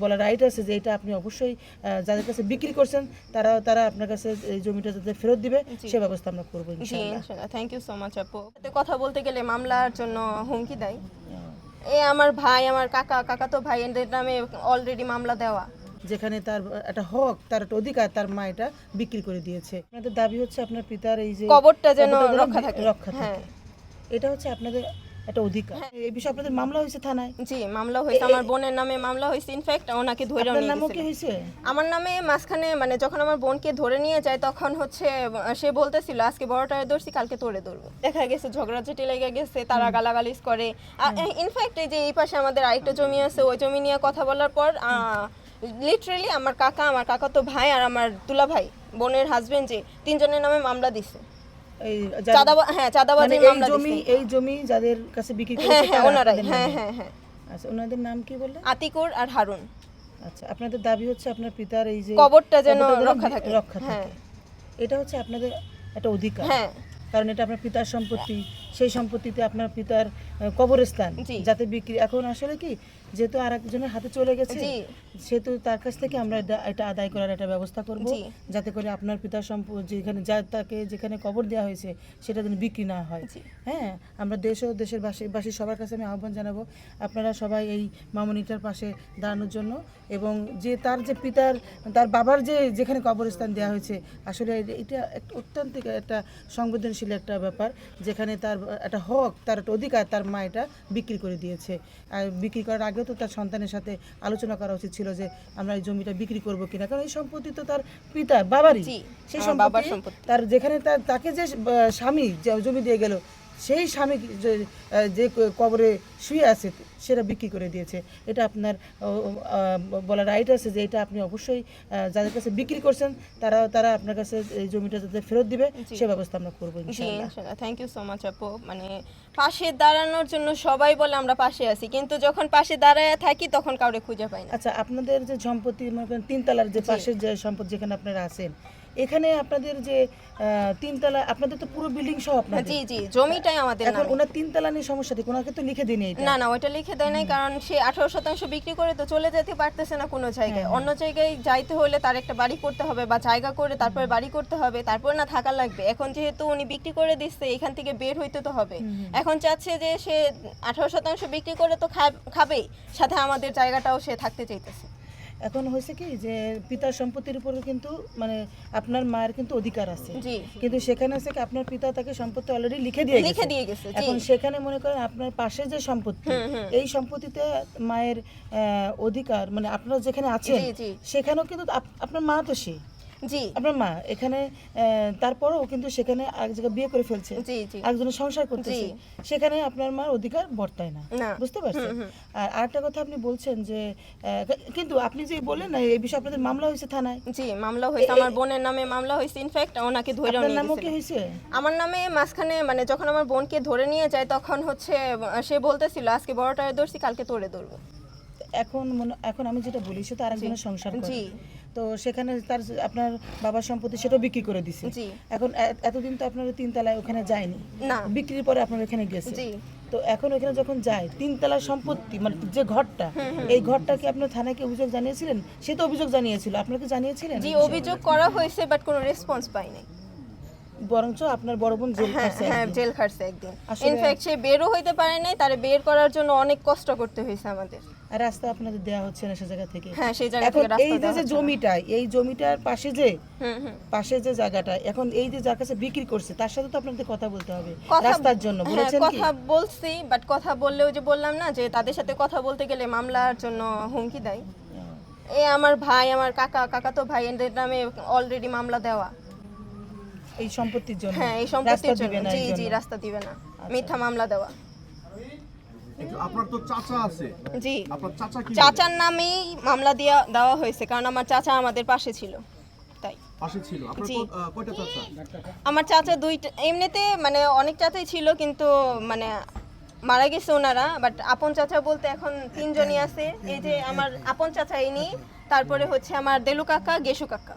বলা রাইট আছে যে এটা আপনি অবশ্যই যাদের কাছে বিক্রি করছেন তারা তারা আপনার কাছে এই জমিটা যাতে ফেরত দিবে সে ব্যবস্থা আমরা করবো জি ইনশাআল্লাহ। ইনশাআল্লাহ। থ্যাংক ইউ সো মাচ আপু। এতে কথা বলতে গেলে মামলার জন্য হুমকি দেয়। আমার ভাই, আমার কাকা তো ভাই, এদের নামে অলরেডি মামলা দেওয়া। যেখানে তার একটা হক, তার একটা অধিকার, তার মা এটা বিক্রি করে দিয়েছে। আপনাদের দাবি হচ্ছে আপনার পিতার এই যে কবরটা যেন রক্ষা থাকে। থাকে, এটা হচ্ছে আপনাদের একটা অধিকার। এই বিষয়ে আপনাদের মামলা হয়েছে থানায়? জি, মামলা হয়েছে। আমার বোনের নামে মামলা হয়েছে। ইনফ্যাক্ট ওনাকে ধরে আপনার নিয়ে নামও কি গেছে। হয়েছে? আমার নামে মাঝখানে মানে যখন আমার বোনকে ধরে নিয়ে যায় তখন হচ্ছে সে বলতেছিল আজকে বড়টারে ধরছি, কালকে তোরে ধরবো। দেখা গেছে ঝগড়াঝাটি লেগে গেছে, তারা গালাগালিজ করে। ইনফ্যাক্ট এই যে এই পাশে আমাদের আরেকটা জমি আছে, ওই জমি নিয়ে কথা বলার পর লিটারেলি আমার কাকা তো ভাই আর আমার দুলা ভাই বোনের হাজবেন্ড, যে তিনজনের নামে মামলা দিছে। চাঁদাবাজি মামলা দিছে। এই জমি যাদের কাছে বিক্রি হ্যাঁ করেছে হ্যাঁ ওনারাই। হ্যাঁ। হ্যাঁ। আচ্ছা, ওনাদের নাম কি বললেন? আতিকুর আর হারুন। আচ্ছা, আপনাদের দাবি হচ্ছে আপনার পিতার এই যে কবরটা যেন রক্ষা থাকে। এটা হচ্ছে আপনাদের একটা অধিকার। হ্যাঁ, কারণ এটা আপনার পিতার সম্পত্তি, সেই সম্পত্তিতে আপনার পিতার কবরস্থান যাতে বিক্রি, এখন আসলে কি যেহেতু আরেকজনের হাতে চলে গেছে সেহেতু তার কাছ থেকে আমরা এটা আদায় করার একটা ব্যবস্থা করব, যাতে করে আপনার পিতার যেখানে তাকে যেখানে কবর দেওয়া হয়েছে সেটা যেন বিক্রি না হয়। হ্যাঁ, আমরা দেশ ও দেশের বাসী সবার কাছে আমি আহ্বান জানাবো আপনারা সবাই এই মামনিটার পাশে দাঁড়ানোর জন্য, এবং যে তার যে পিতার, তার বাবার যে যেখানে কবরস্থান দেওয়া হয়েছে, আসলে এটা অত্যন্ত একটা সংবেদনশীল একটা ব্যাপার, যেখানে তার একটা হক, তার একটা অধিকার, তার মা এটা বিক্রি করে দিয়েছে। আর বিক্রি করার আগেও তো তার সন্তানের সাথে আলোচনা করা উচিত ছিল যে আমরা এই জমিটা বিক্রি করবো কিনা, কারণ এই সম্পত্তি তো তার পিতার বাবারই, সেই সম্পত্তি তার যেখানে তাকে যে স্বামী জমি দিয়ে গেল সেই স্বামী যে কবরে শুয়ে আছে সেটা বিক্রি করে দিয়েছে। এটা আপনার বলা রাইট আছে যে এটা আপনি অবশ্যই যাদের কাছে বিক্রি করছেন তারা তারা আপনার কাছে এই জমিটা যাতে ফেরত দিবে সে ব্যবস্থা আমরা করবো ইনশাআল্লাহ। থ্যাংক ইউ সো মাচ আপু। মানে পাশে দাঁড়ানোর জন্য সবাই বলে আমরা পাশে আছি, কিন্তু যখন পাশে দাঁড়ায় থাকি তখন কাউরে খুঁজে পাই না। আচ্ছা, আপনাদের যে সম্পত্তি মনে করেন তিনতলার যে পাশের যে সম্পত্তি যেখানে আপনারা আছেন, এখানে আপনাদের যে তিনতলা, আপনাদের তো পুরো বিল্ডিং সহ আপনাদের? জি, জমিটাই আমাদের এখন নামে। ওনার তিনতলা নিয়ে সমস্যাটি ওনাকে তো লিখে দিনে এটা? না, ওইটা লিখে দেয় নাই, কারণ সে 18% বিক্রি করে তো চলে যেতে পারতেছে না কোনো জায়গায়। অন্য জায়গায় যাইতে হলে তার একটা বাড়ি করতে হবে বা জায়গা করে তারপরে বাড়ি করতে হবে, তারপর না থাকা লাগবে। এখন যেহেতু উনি বিক্রি করে দিচ্ছে, এখান থেকে বের হইতে তো হবে। এখন চাচ্ছে যে সে 18% বিক্রি করে তো খাবেই, সাথে আমাদের জায়গাটাও সে থাকতে চাইতেছে। এখন হয়েছে কি যে পিতার সম্পত্তির উপরে কিন্তু মানে আপনার মায়ের কিন্তু অধিকার আছে, কিন্তু সেখানে আছে কি আপনার পিতা তাকে সম্পত্তি অলরেডি লিখে দিয়ে গেছে। এখন সেখানে মনে করেন আপনার পাশে যে সম্পত্তি, এই সম্পত্তিতে মায়ের অধিকার, মানে আপনারা যেখানে আছেন সেখানেও কিন্তু আপনার মা তো সে আপনার মা এখানে, তারপরেও কিন্তু সেখানে এক জায়গায় বিয়ে করে ফেলছে, একজনের সংসার করতেছে, সেখানে আপনার মার অধিকার বর্তায় না, বুঝতে পারছেন? আর আরেকটা কথা আপনি বলছেন যে কিন্তু আপনি যে বললেন না এই বিষয়ে আপনাদের মামলা হয়েছে থানায়? জি, মামলা হয়েছে। আমার বোনের নামে মামলা হয়েছে। ইনফ্যাক্ট ওনাকে ধরে নিয়ে গেছে। আপনার নামও কি হয়েছে? আমার নামে মাঝখানে মানে যখন আমার বোনকে ধরে নিয়ে যায় তখন হচ্ছে সে বলতেছিল আজকে বড়টারে ধরছি, কালকে তোরে ধরবো। এখন আমি যেটা বলি সে তো আরেকজনের সংসার করে, তো সেখানে তার আপনার বাবার সম্পত্তি সেটাও বিক্রি করে দিছে। এখন এতদিন তো আপনার তিনতলায় ওখানে যায়নি, বিক্রির পরে আপনার ওখানে গেছে, তো এখন ওখানে যখন যায় তিনতলার সম্পত্তি মানে যে ঘরটা, এই ঘরটাকে আপনার থানায় কি অভিযোগ জানিয়েছিলেন? সে তো অভিযোগ জানিয়েছিল, আপনাকে জানিয়েছিলেন? জি, অভিযোগ করা হয়েছে, বাট কোনো রেসপন্স পাইনি। বরঞ্চ আপনার বড় বোন জেল খাটছে একদিন। ইনফ্যাক্ট সে বেরও হইতে পারে নাই, তারে বের করার জন্য অনেক কষ্ট করতে হয়েছে আমাদের। আর রাস্তা আপনাদের দেয়া হচ্ছে না সে জায়গা থেকে? হ্যাঁ, সেই জায়গা থেকে রাস্তা দেয়া হচ্ছে। এই যে জমিটা, এই জমিটার পাশে যে জায়গাটা এখন এই যে যার কাছে বিক্রি করছে তার সাথে তো আপনাদের কথা বলতে হবে রাস্তার জন্য, বলেছেন কি? কথা বলছি, বাট কথা বললেও যে বললাম না যে তাদের সাথে কথা বলতে গেলে মামলার জন্য হুমকি দেয়। আমার ভাই, আমার কাকা তো ভাই, এদের নামে অলরেডি মামলা দেওয়া। এই সম্পত্তির জন্য? হ্যাঁ, এই সম্পত্তির জন্য। জি, রাস্তা দিবে না, মিথ্যা মামলা দেওয়া। আপনার তো চাচা আছে? জি, আপনার চাচা কি? চাচার নামেই মামলা দেওয়া হয়েছে, কারণ আমার চাচা আমাদের পাশে ছিল, তাই। পাশে ছিল? আপনার কয়টা চাচা? আমার চাচা দুইটা, এমনিতে মানে অনেক চাচাই ছিল, কিন্তু মানে মারা গেছে ওনারা। বাট আপন চাচা বলতে এখন তিনজনই আছে। এই যে আমার আপন চাচা ইনি, তারপরে হচ্ছে আমার দেলু কাকা, গেসু কাকা।